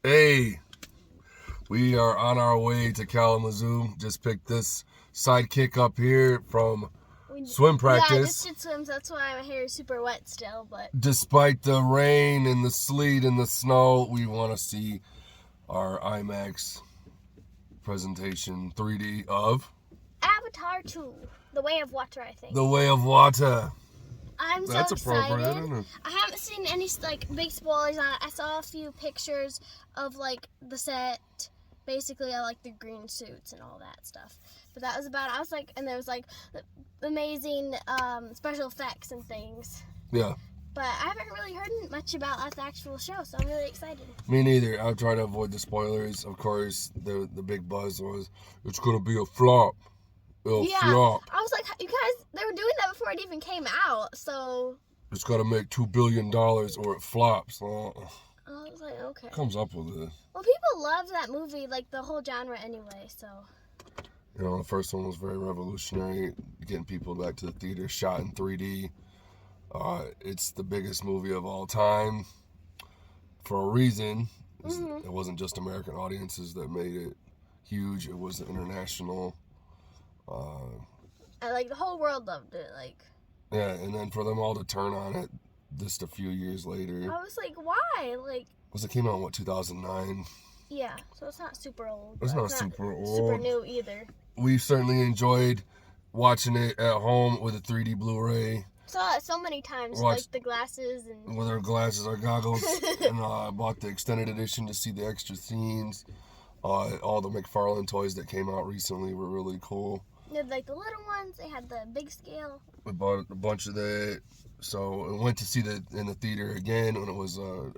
Hey, we are on our way to Kalamazoo. Just picked this sidekick up here from swim practice. Yeah, I just did swims. That's why my hair is super wet still. But despite the rain and the sleet and the snow, we want to see our IMAX presentation 3D of Avatar 2, The Way of Water, I think. The Way of Water. I'm That's so excited. appropriate, isn't it? I haven't seen any big spoilers on it. I saw a few pictures of the set. Basically, I like the green suits and all that stuff. But that was about it. I was and there was amazing special effects and things. Yeah. But I haven't really heard much about the actual show, so I'm really excited. Me neither. I'll try to avoid the spoilers. Of course, the big buzz was, it's going to be a flop. Flop. I was like, you guys, they were doing that before it even came out, so... It's got to make $2 billion or it flops. I was like, okay. Comes up with it. Well, people love that movie, the whole genre anyway, so... You know, the first one was very revolutionary, getting people back to the theater, shot in 3D. It's the biggest movie of all time for a reason. Mm-hmm. It wasn't just American audiences that made it huge. It was international. And, the whole world loved it, Yeah, and then for them all to turn on it just a few years later. I was like, why? It came out in, 2009? Yeah, so it's not super old. It's not super old. Super new either. We certainly enjoyed watching it at home with a 3D Blu-ray. Saw it so many times, the glasses and... With our glasses, our goggles, and I bought the extended edition to see the extra scenes. All the McFarlane toys that came out recently were really cool. They had, the little ones, they had the big scale. We bought a bunch of that, so I went to see it in the theater again when it was a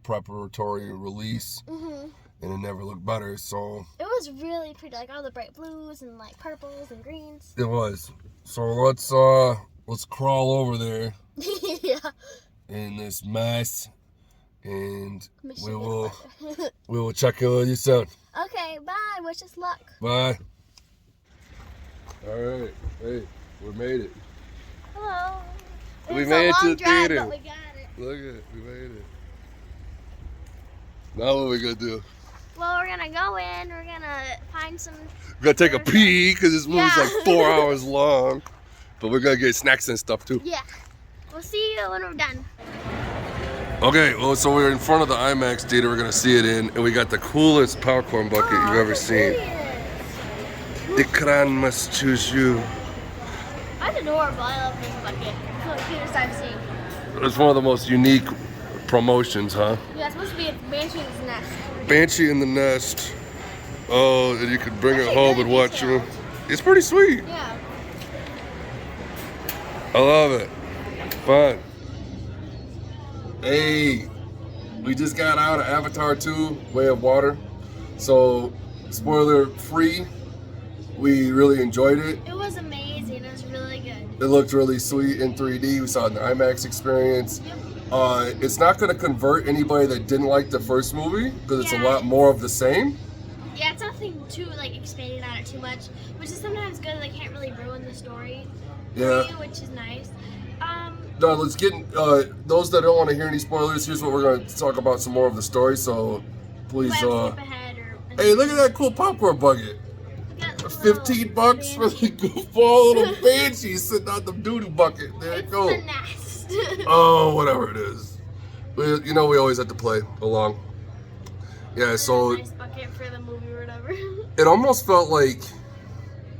preparatory release, mm-hmm. and it never looked better, so... It was really pretty, all the bright blues and, purples and greens. It was. So let's crawl over there. Yeah. In this mess, and Michigan we will check in with you soon. Okay, bye. Wish us luck. Bye. All right. Hey, we made it. Hello. We made it to the theater. But we got it. Look at it. We made it. Now what are we gonna do? Well, we're gonna go in. We're gonna find some. We're gonna take a pee because this movie's 4 hours long. But we're gonna get snacks and stuff too. Yeah. We'll see you when we're done. Okay, well, so we're in front of the IMAX theater. We're gonna see it in, and we got the coolest popcorn bucket you've ever seen. The crown must choose you. That's adorable. I love this bucket. It's one of the cutest I've seen. It's one of the most unique promotions, huh? Yeah, it's supposed to be a Banshee in the nest. Banshee in the nest. Oh, and you can bring it home and watch it. It's pretty sweet. Yeah. I love it. Fun. Hey, we just got out of Avatar 2, Way of Water. So, spoiler free, we really enjoyed it. It was amazing. It was really good. It looked really sweet in 3D. We saw it in the IMAX experience. Yep. It's not going to convert anybody that didn't like the first movie because it's a lot more of the same. Yeah, it's nothing too expanding on it too much, which is sometimes good. They can't really ruin the story for you, which is nice. No, let's get those that don't want to hear any spoilers. Here's what we're going to talk about some more of the story. So please, skip ahead hey, look at that cool popcorn bucket. $15 for the goofball little Banshee sitting on the doo-doo bucket. There it goes. The nest. Oh, whatever it is. We always have to play along. Yeah, so Nice bucket for the movie or whatever. It almost felt like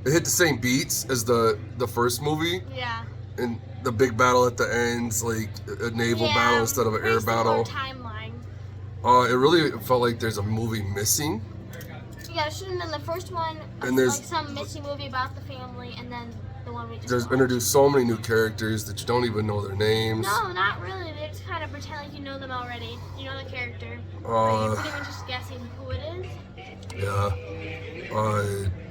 it hit the same beats as the first movie. Yeah. And the big battle at the end, a naval battle instead of an air battle. Timeline. It really felt like there's a movie missing. Yeah, it should have been the first one. And there's some missing movie about the family, and then the one we just There's watched. introduced so many new characters that you don't even know their names. No, not really. They just kind of pretend like you know them already. You know the character. You're pretty much just guessing who it is. Yeah.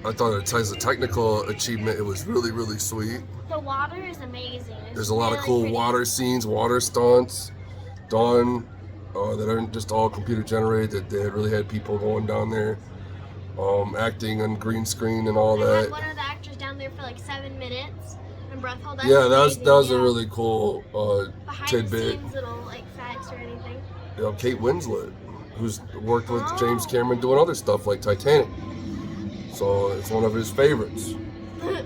I thought as a technical achievement, it was really, really sweet. The water is amazing. There's a lot of cool water scenes, water stunts done that aren't just all computer generated, that they really had people going down there acting on green screen and all that. Had one of the actors down there for 7 minutes and breath hold. Yeah, that was a really cool behind tidbit. the scenes little facts or anything. Kate Winslet, who's worked with James Cameron doing other stuff like Titanic. So it's one of his favorites. Like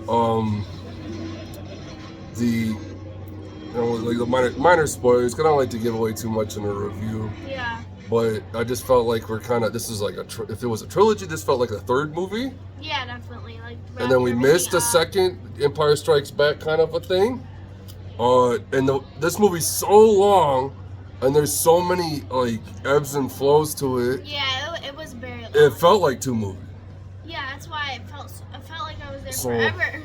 the minor spoilers, 'cause I don't like to give away too much in a review. Yeah. But I just felt like this is like if it was a trilogy, this felt like a third movie. Yeah, definitely. Like. And then we missed a second Empire Strikes Back kind of a thing. This movie's so long, and there's so many like ebbs and flows to it. Yeah, it was very long. It felt like two movies. Yeah, that's why it felt like I was there forever.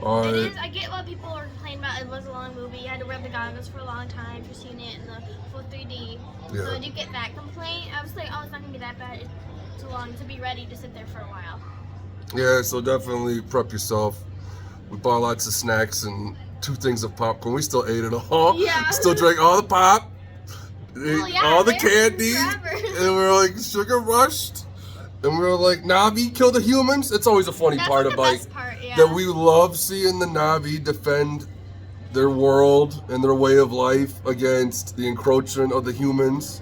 It is. I get what people were complaining about. It was a long movie. You had to wear the goggles for a long time for seeing it in the full 3D. Yeah. So I did get that complaint. I was like, oh, it's not gonna be that bad. It's too long to be ready to sit there for a while. Yeah, so definitely prep yourself. We bought lots of snacks and 2 things of popcorn. We still ate it all. Yeah. Still drank all the pop, all the candy, forever. and we were like sugar rushed. And we were like, Navi kill the humans. It's always a funny part of like that we love seeing the Navi defend their world and their way of life against the encroachment of the humans.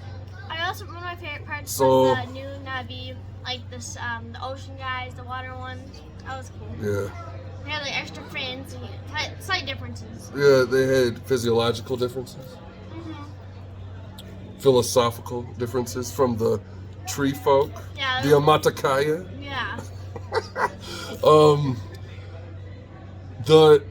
I also one of my favorite parts was the new Navi, like this the ocean guys, the water ones. That was cool. Yeah. They had like extra fins, and slight differences. Yeah, they had physiological differences, philosophical differences from the tree folk, the Amatakaya. Yeah. The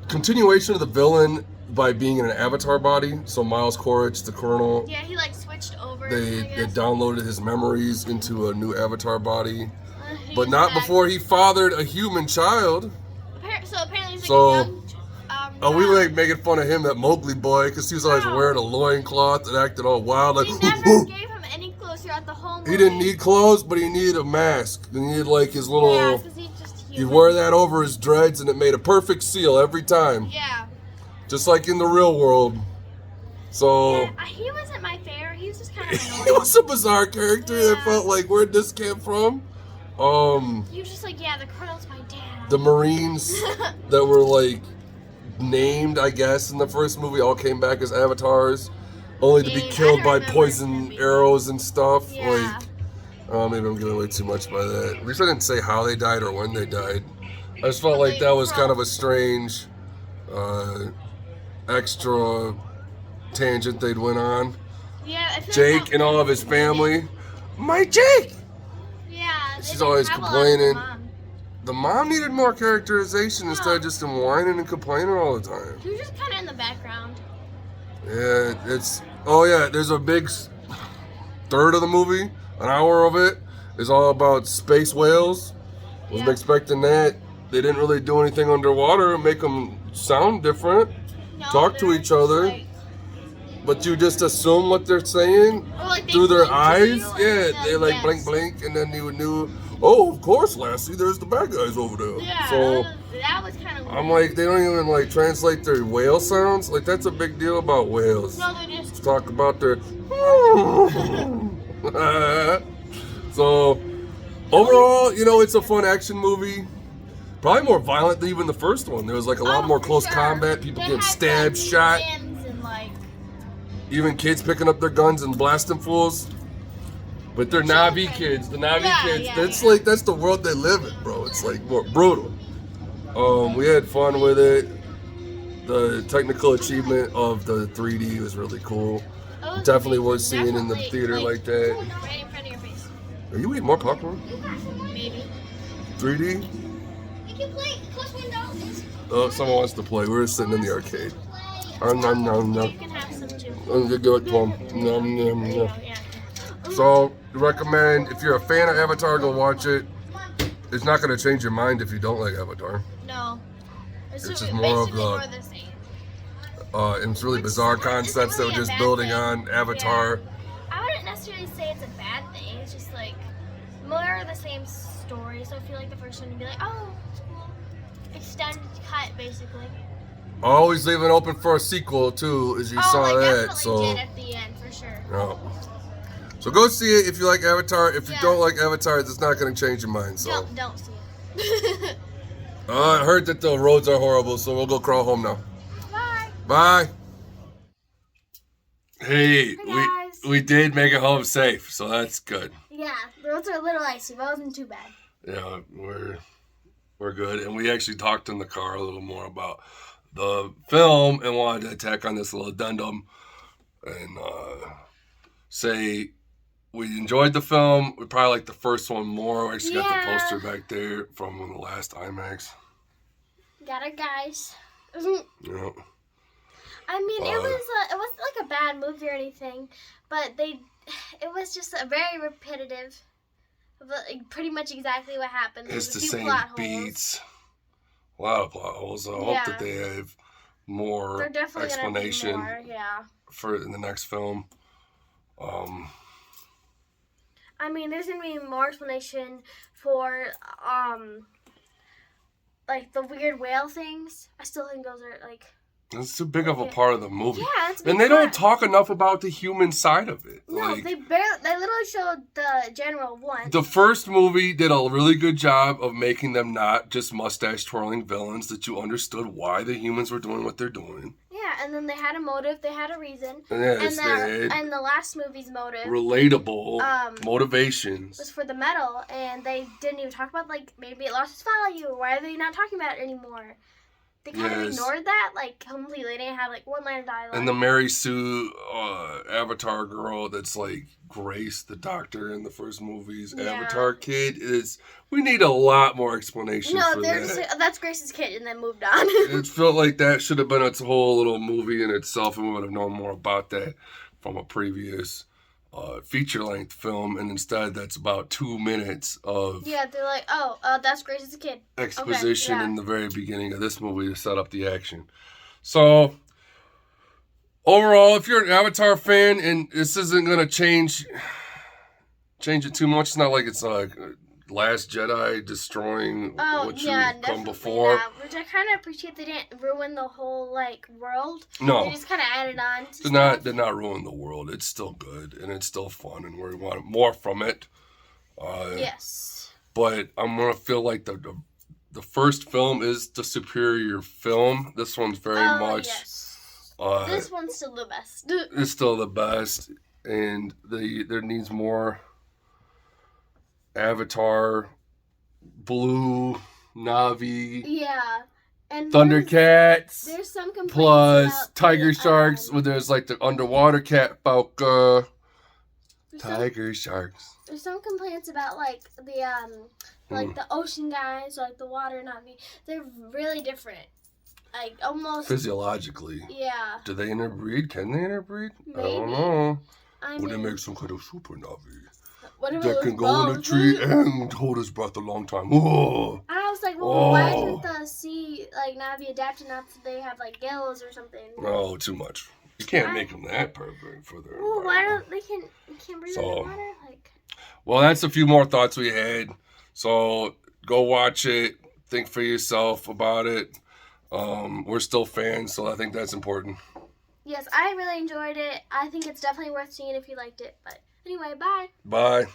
continuation of the villain by being in an avatar body. So Miles Quaritch, the Colonel. Yeah, he like switched over. They downloaded his memories into a new avatar body, but not before he fathered a human child. So apparently he's like a young. We were like making fun of him, that Mowgli boy, because he was always wearing a loincloth and acted all wild. Like, he never gave him any clothes throughout the whole movie. He didn't need clothes, but he needed a mask. He needed like his little. Yeah, because he's just human. He'd wear that over his dreads, and it made a perfect seal every time. Yeah. Just like in the real world. So. Yeah, he wasn't my favorite. He was just kind of annoying. He was a bizarre character that felt like, where'd this came from? He was just like, yeah, the Colonel's my dad. The Marines that were like named, I guess, in the first movie all came back as avatars, only to be killed by poison arrows and stuff. Yeah. Like, maybe I'm giving away too much by that. At least I didn't say how they died or when they died. I just felt like that was kind of a strange, extra tangent they'd went on. Yeah, Jake and all of his family. My Jake! Yeah. She's always complaining. The mom needed more characterization instead of just him whining and complaining all the time. He was just kind of in the background. Yeah, there's a big third of the movie, an hour of it, is all about space whales. Wasn't expecting that. They didn't really do anything underwater and make them sound different, talk to each other. But you just assume what they're saying through their eyes. Yeah, they like blink, and then you knew, oh, of course, Lassie, there's the bad guys over there. Yeah, so that was kind of weird. I'm like, they don't even like translate their whale sounds. Like, that's a big deal about whales. No, they just talk about their. So overall, it's a fun action movie. Probably more violent than even the first one. There was like a lot more close combat. People getting stabbed, shot. Even kids picking up their guns and blasting fools. But they're Navi kids. The Navi kids. That's the world they live in, bro. It's like more brutal. We had fun with it. The technical achievement of the 3D was really cool. Definitely worth seeing in the theater like that. Right in front of your face. Are you eating more popcorn? Maybe. 3D? You can play. Plus $1. Oh, someone wants to play. We're sitting in the arcade. No. You can have some too. I'm gonna give it to him. No. So, recommend, if you're a fan of Avatar, go watch it. It's not gonna change your mind if you don't like Avatar. No. It's just more of the same. It's really bizarre concepts that were just building on Avatar. Yeah. I wouldn't necessarily say it's a bad thing. It's just like more of the same story. So I feel like the first one would be like, oh, it's cool. Extended cut, basically. Always leaving open for a sequel too, as you saw that. So did at the end for sure. Yeah. So go see it if you like Avatar. If you don't like Avatar, it's not going to change your mind. So don't see it. I heard that the roads are horrible, so we'll go crawl home now. Bye. Bye. Hey, guys. we did make it home safe, so that's good. Yeah, the roads are a little icy, but it wasn't too bad. Yeah, we're good, and we actually talked in the car a little more about the film and wanted to tack on this little addendum and say we enjoyed the film. We probably liked the first one more. We actually got the poster back there from the last IMAX. Got it, guys. Yeah. I mean, it wasn't like a bad movie or anything, but it was just a very repetitive, but like, pretty much exactly what happened. It's There's the a few same plot beats. A lot of plot holes. I hope that they have more explanation for in the next film. I mean, there's gonna be more explanation for like the weird whale things. I still think those are like. It's too big of a part of the movie. Yeah, it's and they don't talk enough about the human side of it. No, they literally showed the general one. The first movie did a really good job of making them not just mustache twirling villains, that you understood why the humans were doing what they're doing. Yeah, and then they had a motive, they had a reason. Yes, and the last movie's motive, relatable motivations, was for the metal, and they didn't even talk about like maybe it lost its value. Why are they not talking about it anymore? They kind of ignored that, like, completely. They didn't have, like, one line of dialogue. And the Mary Sue Avatar girl that's, like, Grace, the doctor in the first movie's Avatar kid, we need a lot more explanation for that. That's Grace's kid, and then moved on. It felt like that should have been its whole little movie in itself, and we would have known more about that from a previous feature-length film, and instead that's about 2 minutes of they're like, that's Grace's kid. Exposition in the very beginning of this movie to set up the action. So overall, if you're an Avatar fan and this isn't going to change it too much, it's not like it's like Last Jedi destroying what you've come before. Yeah, which I kind of appreciate. They didn't ruin the whole world. No, they just kind of added on. Did not ruin the world. It's still good and it's still fun, and we want more from it. Yes. But I'm gonna feel like the first film is the superior film. This one's very much. Yes. This one's still the best. It's still the best, and there needs more. Avatar, Blue, Na'vi, and Thundercats, there's some complaints plus about Tiger Sharks, where there's like the underwater cat folk, Tiger Sharks. There's some complaints about the ocean guys, like the water Na'vi. They're really different, like almost physiologically. Yeah. Do they interbreed? Can they interbreed? Maybe. I don't know. Would they make some kind of super Na'vi? That can go in a tree and hold his breath a long time. Whoa. I was like, well, why isn't the sea Na'vi adapted enough so they have gills or something? No, too much. You can't make them that perfect for their. Well, why don't they can't breathe in the water? Well, that's a few more thoughts we had. So go watch it. Think for yourself about it. We're still fans, so I think that's important. Yes, I really enjoyed it. I think it's definitely worth seeing if you liked it. But anyway, bye. Bye.